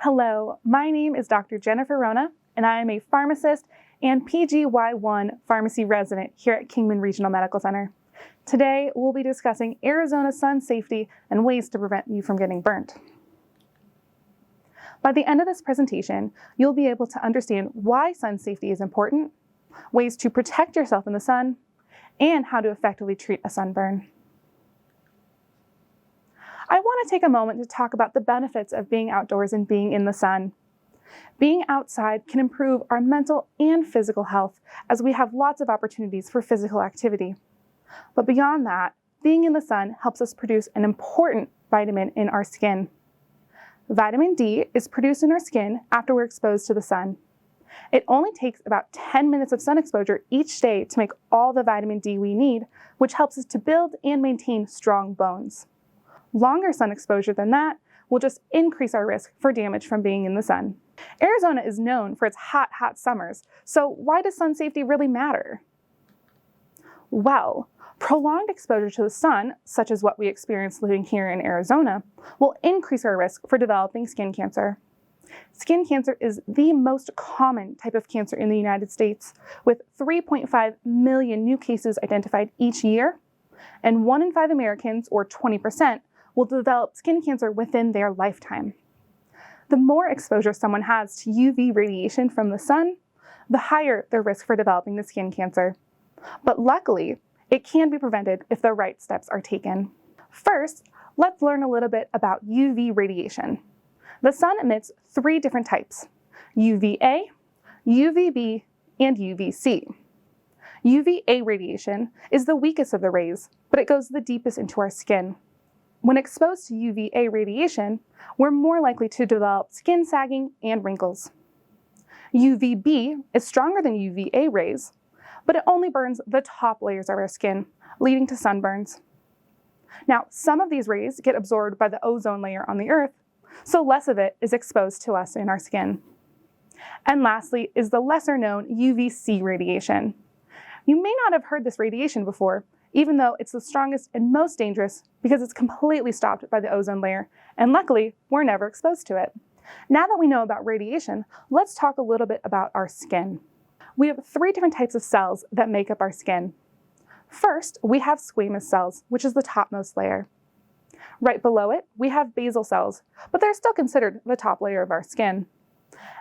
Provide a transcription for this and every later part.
Hello, my name is Dr. Jennifer Wrona, and I am a pharmacist and PGY1 pharmacy resident here at Kingman Regional Medical Center. Today, we'll be discussing Arizona sun safety and ways to prevent you from getting burnt. By the end of this presentation, you'll be able to understand why sun safety is important, ways to protect yourself in the sun, and how to effectively treat a sunburn. I want to take a moment to talk about the benefits of being outdoors and being in the sun. Being outside can improve our mental and physical health as we have lots of opportunities for physical activity. But beyond that, being in the sun helps us produce an important vitamin in our skin. Vitamin D is produced in our skin after we're exposed to the sun. It only takes about 10 minutes of sun exposure each day to make all the vitamin D we need, which helps us to build and maintain strong bones. Longer sun exposure than that will just increase our risk for damage from being in the sun. Arizona is known for its hot summers, so why does sun safety really matter? Well, prolonged exposure to the sun, such as what we experience living here in Arizona, will increase our risk for developing skin cancer. Skin cancer is the most common type of cancer in the United States, with 3.5 million new cases identified each year, and 1 in 5 Americans, or 20%, will develop skin cancer within their lifetime. The more exposure someone has to UV radiation from the sun, the higher their risk for developing the skin cancer. But luckily, it can be prevented if the right steps are taken. First, let's learn a little bit about UV radiation. The sun emits 3 different types: UVA, UVB, and UVC. UVA radiation is the weakest of the rays, but it goes the deepest into our skin. When exposed to UVA radiation, we're more likely to develop skin sagging and wrinkles. UVB is stronger than UVA rays, but it only burns the top layers of our skin, leading to sunburns. Now, some of these rays get absorbed by the ozone layer on the Earth, so less of it is exposed to us in our skin. And lastly is the lesser known UVC radiation. You may not have heard this radiation before, even though it's the strongest and most dangerous because it's completely stopped by the ozone layer, and luckily, we're never exposed to it. Now that we know about radiation, let's talk a little bit about our skin. We have 3 different types of cells that make up our skin. First, we have squamous cells, which is the topmost layer. Right below it, we have basal cells, but they're still considered the top layer of our skin.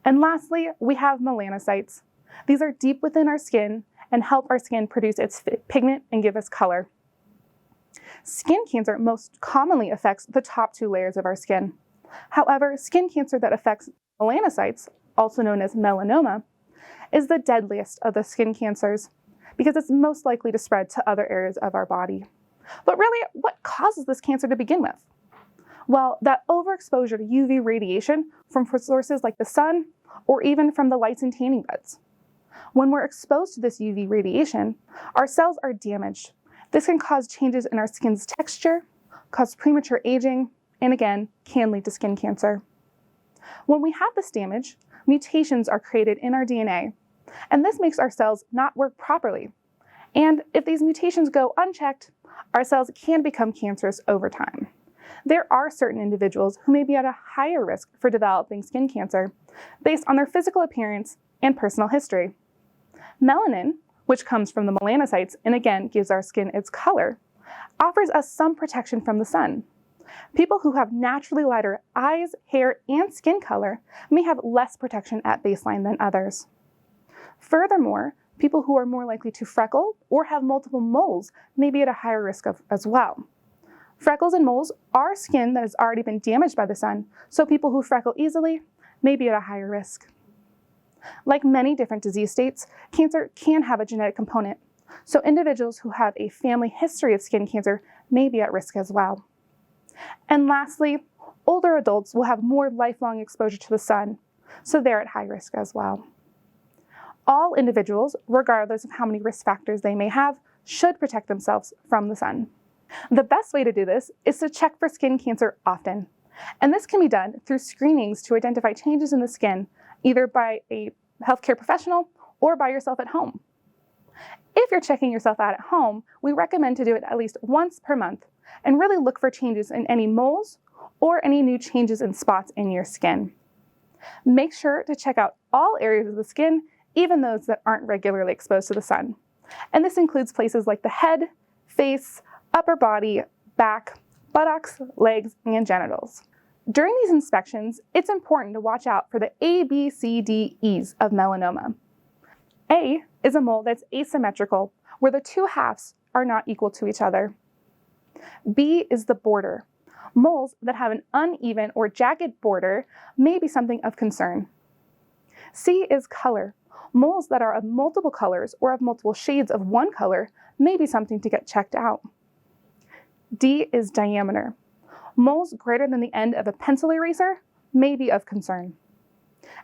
And lastly, we have melanocytes. These are deep within our skin and help our skin produce its pigment and give us color. Skin cancer most commonly affects the top 2 layers of our skin. However, skin cancer that affects melanocytes, also known as melanoma, is the deadliest of the skin cancers because it's most likely to spread to other areas of our body. But really, what causes this cancer to begin with? Well, that overexposure to UV radiation from sources like the sun or even from the lights in tanning beds. When we're exposed to this UV radiation, our cells are damaged. This can cause changes in our skin's texture, cause premature aging, and again, can lead to skin cancer. When we have this damage, mutations are created in our DNA, and this makes our cells not work properly. And if these mutations go unchecked, our cells can become cancerous over time. There are certain individuals who may be at a higher risk for developing skin cancer based on their physical appearance and personal history. Melanin, which comes from the melanocytes and again gives our skin its color, offers us some protection from the sun. People who have naturally lighter eyes, hair, and skin color may have less protection at baseline than others. Furthermore, people who are more likely to freckle or have multiple moles may be at a higher risk as well. Freckles and moles are skin that has already been damaged by the sun, so people who freckle easily may be at a higher risk. Like many different disease states, cancer can have a genetic component, so individuals who have a family history of skin cancer may be at risk as well. And lastly, older adults will have more lifelong exposure to the sun, so they're at high risk as well. All individuals, regardless of how many risk factors they may have, should protect themselves from the sun. The best way to do this is to check for skin cancer often, and this can be done through screenings to identify changes in the skin, either by a healthcare professional or by yourself at home. If you're checking yourself out at home, we recommend to do it at least once per month and really look for changes in any moles or any new changes in spots in your skin. Make sure to check out all areas of the skin, even those that aren't regularly exposed to the sun. And this includes places like the head, face, upper body, back, buttocks, legs, and genitals. During these inspections, it's important to watch out for the A, B, C, D, E's of melanoma. A is a mole that's asymmetrical, where the two halves are not equal to each other. B is the border. Moles that have an uneven or jagged border may be something of concern. C is color. Moles that are of multiple colors or of multiple shades of one color may be something to get checked out. D is diameter. Moles greater than the end of a pencil eraser may be of concern.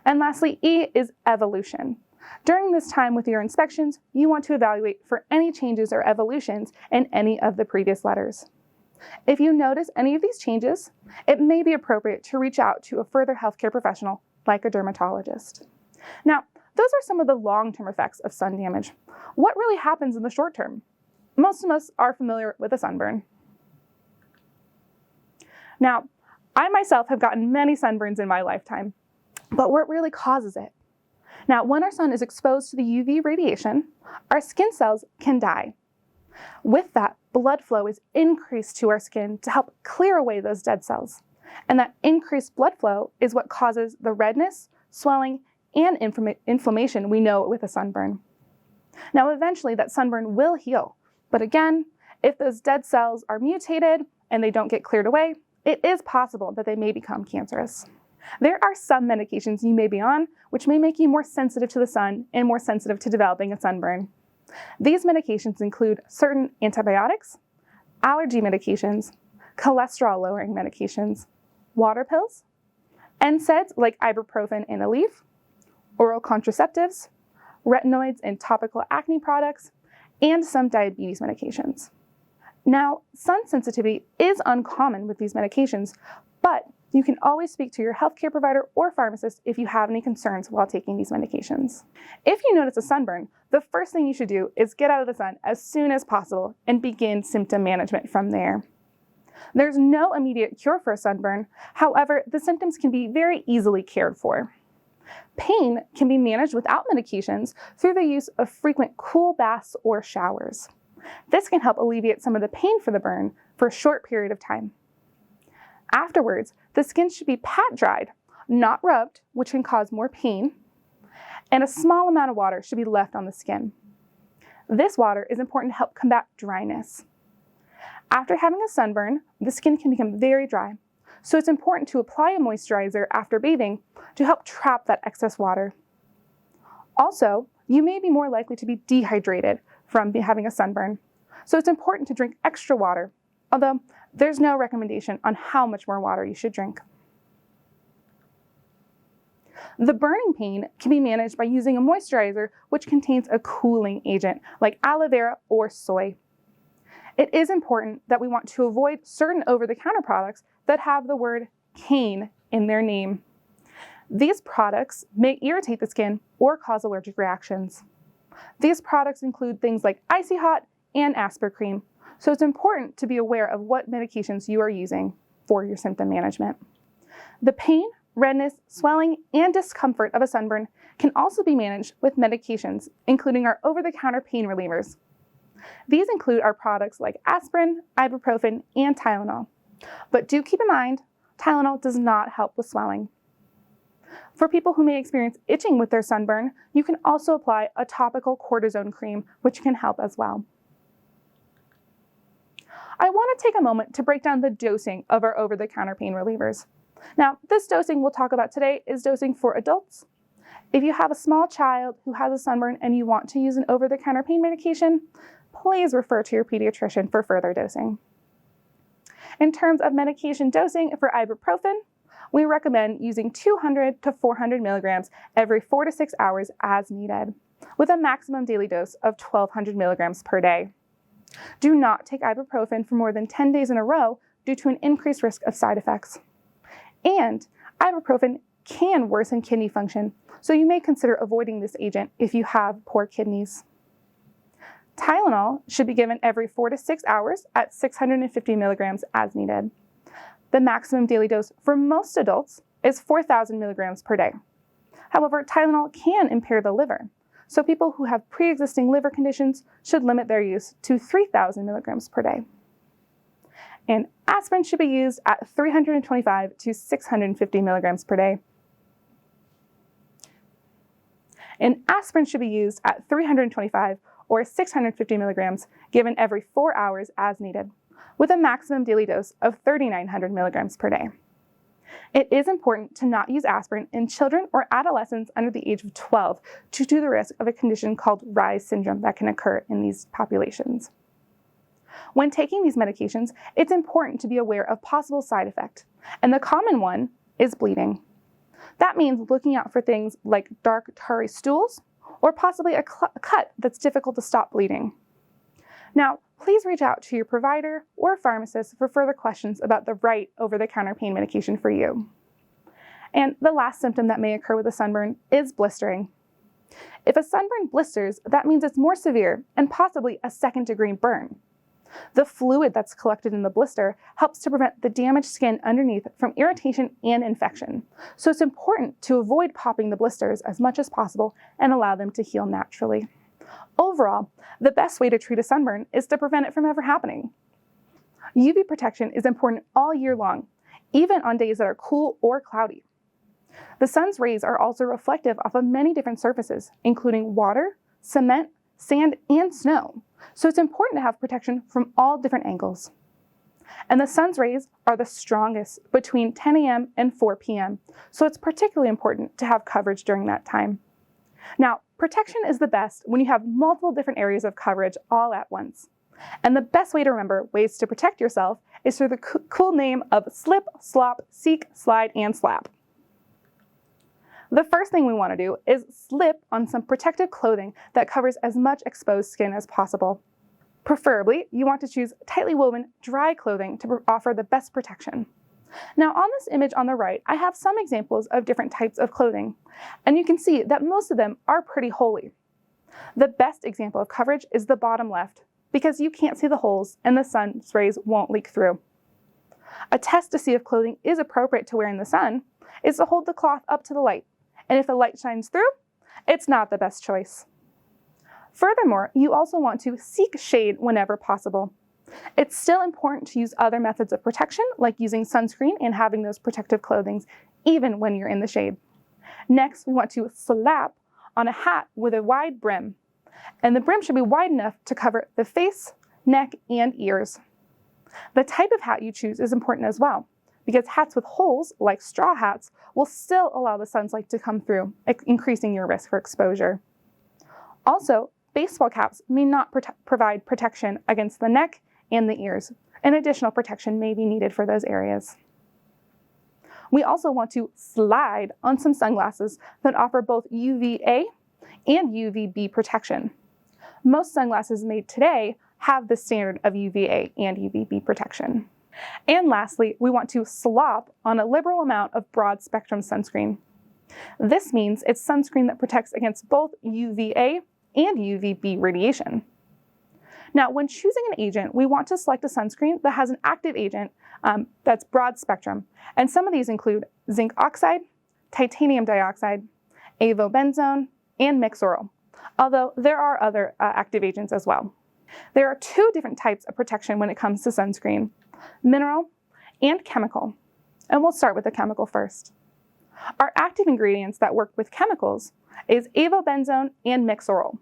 And lastly, E is evolution. During this time with your inspections, you want to evaluate for any changes or evolutions in any of the previous letters. If you notice any of these changes, it may be appropriate to reach out to a further healthcare professional like a dermatologist. Now, those are some of the long-term effects of sun damage. What really happens in the short term? Most of us are familiar with a sunburn. Now, I myself have gotten many sunburns in my lifetime, but what really causes it? Now, when our sun is exposed to the UV radiation, our skin cells can die. With that, blood flow is increased to our skin to help clear away those dead cells. And that increased blood flow is what causes the redness, swelling, and inflammation we know with a sunburn. Now, eventually that sunburn will heal. But again, if those dead cells are mutated and they don't get cleared away, it is possible that they may become cancerous. There are some medications you may be on which may make you more sensitive to the sun and more sensitive to developing a sunburn. These medications include certain antibiotics, allergy medications, cholesterol-lowering medications, water pills, NSAIDs like ibuprofen and Aleve, oral contraceptives, retinoids and topical acne products, and some diabetes medications. Now, sun sensitivity is uncommon with these medications, but you can always speak to your healthcare provider or pharmacist if you have any concerns while taking these medications. If you notice a sunburn, the first thing you should do is get out of the sun as soon as possible and begin symptom management from there. There's no immediate cure for a sunburn. However, the symptoms can be very easily cared for. Pain can be managed without medications through the use of frequent cool baths or showers. This can help alleviate some of the pain for the burn for a short period of time. Afterwards, the skin should be pat dried, not rubbed, which can cause more pain, and a small amount of water should be left on the skin. This water is important to help combat dryness. After having a sunburn, the skin can become very dry, so it's important to apply a moisturizer after bathing to help trap that excess water. Also, you may be more likely to be dehydrated from having a sunburn, so it's important to drink extra water, although there's no recommendation on how much more water you should drink. The burning pain can be managed by using a moisturizer which contains a cooling agent like aloe vera or soy. It is important that we want to avoid certain over-the-counter products that have the word cane in their name. These products may irritate the skin or cause allergic reactions. These products include things like Icy Hot and Aspercreme, so it's important to be aware of what medications you are using for your symptom management. The pain, redness, swelling, and discomfort of a sunburn can also be managed with medications, including our over-the-counter pain relievers. These include our products like aspirin, ibuprofen, and Tylenol. But do keep in mind, Tylenol does not help with swelling. For people who may experience itching with their sunburn, you can also apply a topical cortisone cream, which can help as well. I want to take a moment to break down the dosing of our over-the-counter pain relievers. Now, this dosing we'll talk about today is dosing for adults. If you have a small child who has a sunburn and you want to use an over-the-counter pain medication, please refer to your pediatrician for further dosing. In terms of medication dosing for ibuprofen, we recommend using 200 to 400 milligrams every 4 to 6 hours as needed, with a maximum daily dose of 1,200 milligrams per day. Do not take ibuprofen for more than 10 days in a row due to an increased risk of side effects. And ibuprofen can worsen kidney function, so you may consider avoiding this agent if you have poor kidneys. Tylenol should be given every 4 to 6 hours at 650 milligrams as needed. The maximum daily dose for most adults is 4,000 milligrams per day. However, Tylenol can impair the liver, so people who have pre-existing liver conditions should limit their use to 3,000 milligrams per day. And aspirin should be used at 325 to 650 milligrams per day. And aspirin should be used at 325 or 650 milligrams given every 4 hours as needed, with a maximum daily dose of 3,900 milligrams per day. It is important to not use aspirin in children or adolescents under the age of 12 due to the risk of a condition called Reye's syndrome that can occur in these populations. When taking these medications, it's important to be aware of possible side effects, and the common one is bleeding. That means looking out for things like dark, tarry stools, or possibly a cut that's difficult to stop bleeding. Now, please reach out to your provider or pharmacist for further questions about the right over-the-counter pain medication for you. And the last symptom that may occur with a sunburn is blistering. If a sunburn blisters, that means it's more severe and possibly a second-degree burn. The fluid that's collected in the blister helps to prevent the damaged skin underneath from irritation and infection. So it's important to avoid popping the blisters as much as possible and allow them to heal naturally. Overall, the best way to treat a sunburn is to prevent it from ever happening. UV protection is important all year long, even on days that are cool or cloudy. The sun's rays are also reflective off of many different surfaces, including water, cement, sand, and snow. So it's important to have protection from all different angles. And the sun's rays are the strongest between 10 a.m. and 4 p.m., so it's particularly important to have coverage during that time. Now, protection is the best when you have multiple different areas of coverage all at once. And the best way to remember ways to protect yourself is through the cool name of slip, slop, seek, slide, and slap. The first thing we want to do is slip on some protective clothing that covers as much exposed skin as possible. Preferably, you want to choose tightly woven, dry clothing to offer the best protection. Now, on this image on the right, I have some examples of different types of clothing, and you can see that most of them are pretty holey. The best example of coverage is the bottom left, because you can't see the holes and the sun's rays won't leak through. A test to see if clothing is appropriate to wear in the sun is to hold the cloth up to the light, and if the light shines through, it's not the best choice. Furthermore, you also want to seek shade whenever possible. It's still important to use other methods of protection, like using sunscreen and having those protective clothing, even when you're in the shade. Next, we want to slap on a hat with a wide brim, and the brim should be wide enough to cover the face, neck, and ears. The type of hat you choose is important as well, because hats with holes, like straw hats, will still allow the sun's light to come through, increasing your risk for exposure. Also, baseball caps may not provide protection against the neck and the ears, and additional protection may be needed for those areas. We also want to slide on some sunglasses that offer both UVA and UVB protection. Most sunglasses made today have the standard of UVA and UVB protection. And lastly, we want to slop on a liberal amount of broad spectrum sunscreen. This means it's sunscreen that protects against both UVA and UVB radiation. Now, when choosing an agent, we want to select a sunscreen that has an active agent that's broad spectrum. And some of these include zinc oxide, titanium dioxide, avobenzone, and mixoryl, although there are other active agents as well. There are two different types of protection when it comes to sunscreen: mineral and chemical. And we'll start with the chemical first. Our active ingredients that work with chemicals is avobenzone and mixoryl.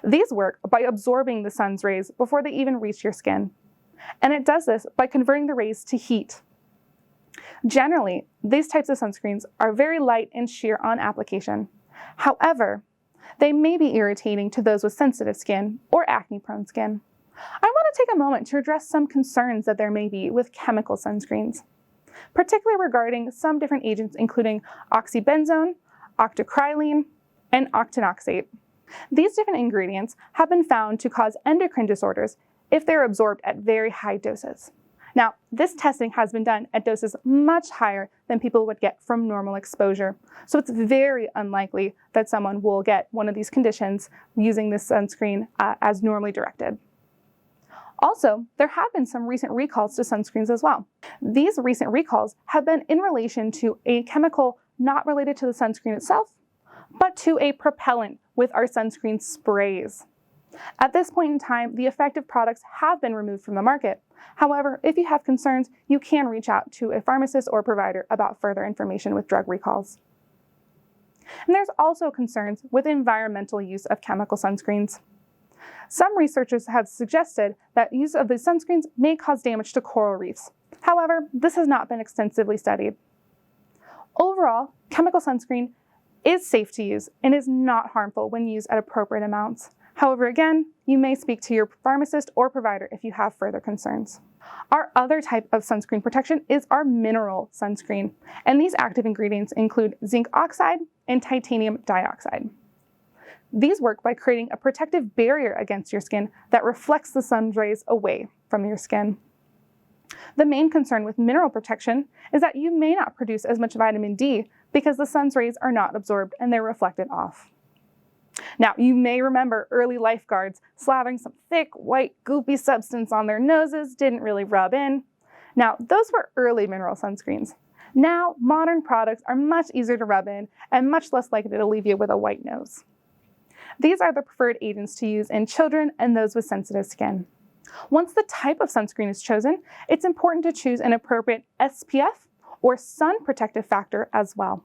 These work by absorbing the sun's rays before they even reach your skin. And it does this by converting the rays to heat. Generally, these types of sunscreens are very light and sheer on application. However, they may be irritating to those with sensitive skin or acne-prone skin. I want to take a moment to address some concerns that there may be with chemical sunscreens, particularly regarding some different agents including oxybenzone, octocrylene, and octinoxate. These different ingredients have been found to cause endocrine disorders if they're absorbed at very high doses. Now, this testing has been done at doses much higher than people would get from normal exposure, so it's very unlikely that someone will get one of these conditions using this sunscreen as normally directed. Also, there have been some recent recalls to sunscreens as well. These recent recalls have been in relation to a chemical not related to the sunscreen itself, but to a propellant with our sunscreen sprays. At this point in time, the effective products have been removed from the market. However, if you have concerns, you can reach out to a pharmacist or provider about further information with drug recalls. And there's also concerns with environmental use of chemical sunscreens. Some researchers have suggested that use of these sunscreens may cause damage to coral reefs. However, this has not been extensively studied. Overall, chemical sunscreen is safe to use and is not harmful when used at appropriate amounts. However, again, you may speak to your pharmacist or provider if you have further concerns. Our other type of sunscreen protection is our mineral sunscreen, and these active ingredients include zinc oxide and titanium dioxide. These work by creating a protective barrier against your skin that reflects the sun's rays away from your skin. The main concern with mineral protection is that you may not produce as much vitamin D because the sun's rays are not absorbed and they're reflected off. Now, you may remember early lifeguards slathering some thick, white, goopy substance on their noses, didn't really rub in. Now, those were early mineral sunscreens. Now, modern products are much easier to rub in and much less likely to leave you with a white nose. These are the preferred agents to use in children and those with sensitive skin. Once the type of sunscreen is chosen, it's important to choose an appropriate SPF or sun protective factor as well.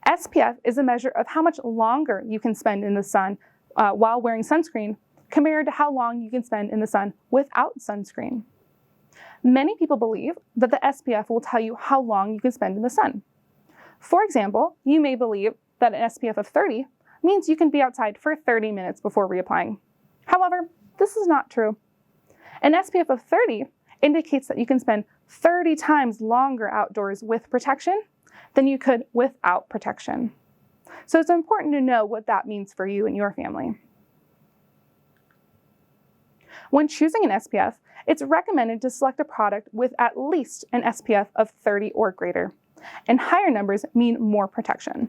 SPF is a measure of how much longer you can spend in the sun while wearing sunscreen compared to how long you can spend in the sun without sunscreen. Many people believe that the SPF will tell you how long you can spend in the sun. For example, you may believe that an SPF of 30 means you can be outside for 30 minutes before reapplying. However, this is not true. An SPF of 30 indicates that you can spend 30 times longer outdoors with protection than you could without protection. So it's important to know what that means for you and your family. When choosing an SPF, it's recommended to select a product with at least an SPF of 30 or greater, and higher numbers mean more protection.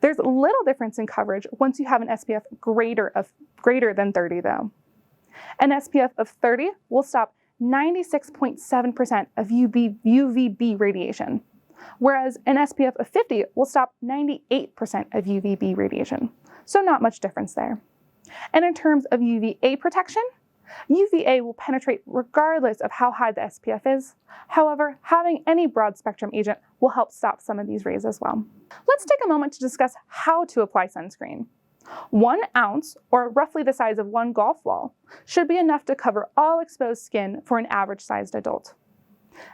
There's little difference in coverage once you have an SPF greater than 30 though. An SPF of 30 will stop 96.7% of UVB radiation, whereas an SPF of 50 will stop 98% of UVB radiation, so not much difference there. And in terms of UVA protection, UVA will penetrate regardless of how high the SPF is. However, having any broad spectrum agent will help stop some of these rays as well. Let's take a moment to discuss how to apply sunscreen. 1 ounce, or roughly the size of 1 golf ball, should be enough to cover all exposed skin for an average-sized adult.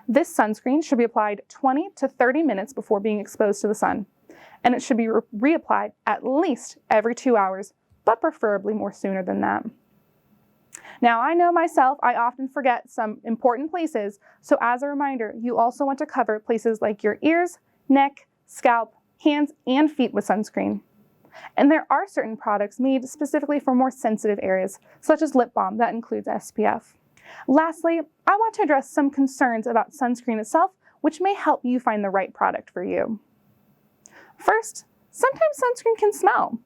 This sunscreen should be applied 20 to 30 minutes before being exposed to the sun, and it should be reapplied at least every 2 hours, but preferably more sooner than that. Now, I know myself, I often forget some important places, so as a reminder, you also want to cover places like your ears, neck, scalp, hands, and feet with sunscreen. And there are certain products made specifically for more sensitive areas, such as lip balm that includes SPF. Lastly, I want to address some concerns about sunscreen itself, which may help you find the right product for you. First, sometimes sunscreen can smell.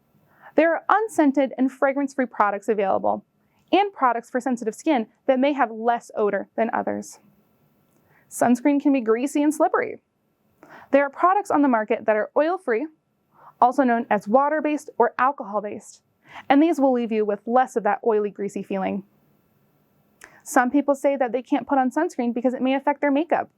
There are unscented and fragrance-free products available, and products for sensitive skin that may have less odor than others. Sunscreen can be greasy and slippery. There are products on the market that are oil-free, also known as water-based or alcohol-based, and these will leave you with less of that oily, greasy feeling. Some people say that they can't put on sunscreen because it may affect their makeup.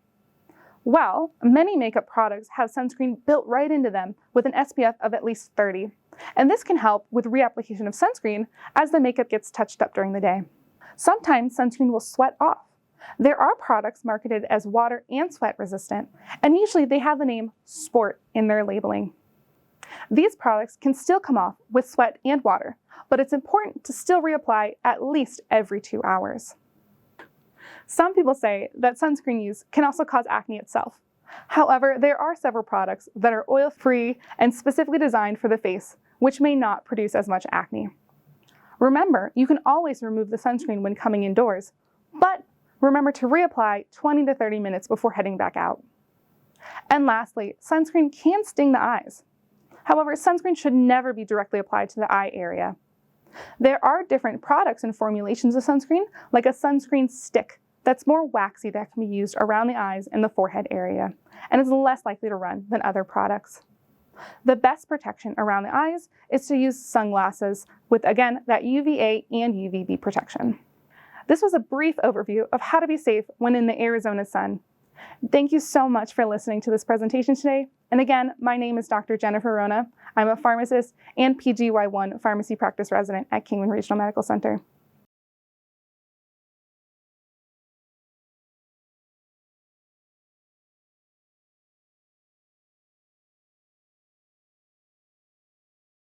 Well, many makeup products have sunscreen built right into them with an SPF of at least 30, and this can help with reapplication of sunscreen as the makeup gets touched up during the day. Sometimes sunscreen will sweat off. There are products marketed as water and sweat resistant, and usually they have the name Sport in their labeling. These products can still come off with sweat and water, but it's important to still reapply at least every 2 hours. Some people say that sunscreen use can also cause acne itself. However, there are several products that are oil-free and specifically designed for the face, which may not produce as much acne. Remember, you can always remove the sunscreen when coming indoors, but remember to reapply 20 to 30 minutes before heading back out. And lastly, sunscreen can sting the eyes. However, sunscreen should never be directly applied to the eye area. There are different products and formulations of sunscreen, like a sunscreen stick that's more waxy that can be used around the eyes and the forehead area, and is less likely to run than other products. The best protection around the eyes is to use sunglasses with, again, that UVA and UVB protection. This was a brief overview of how to be safe when in the Arizona sun. Thank you so much for listening to this presentation today. And again, my name is Dr. Jennifer Wrona. I'm a pharmacist and PGY1 pharmacy practice resident at Kingman Regional Medical Center.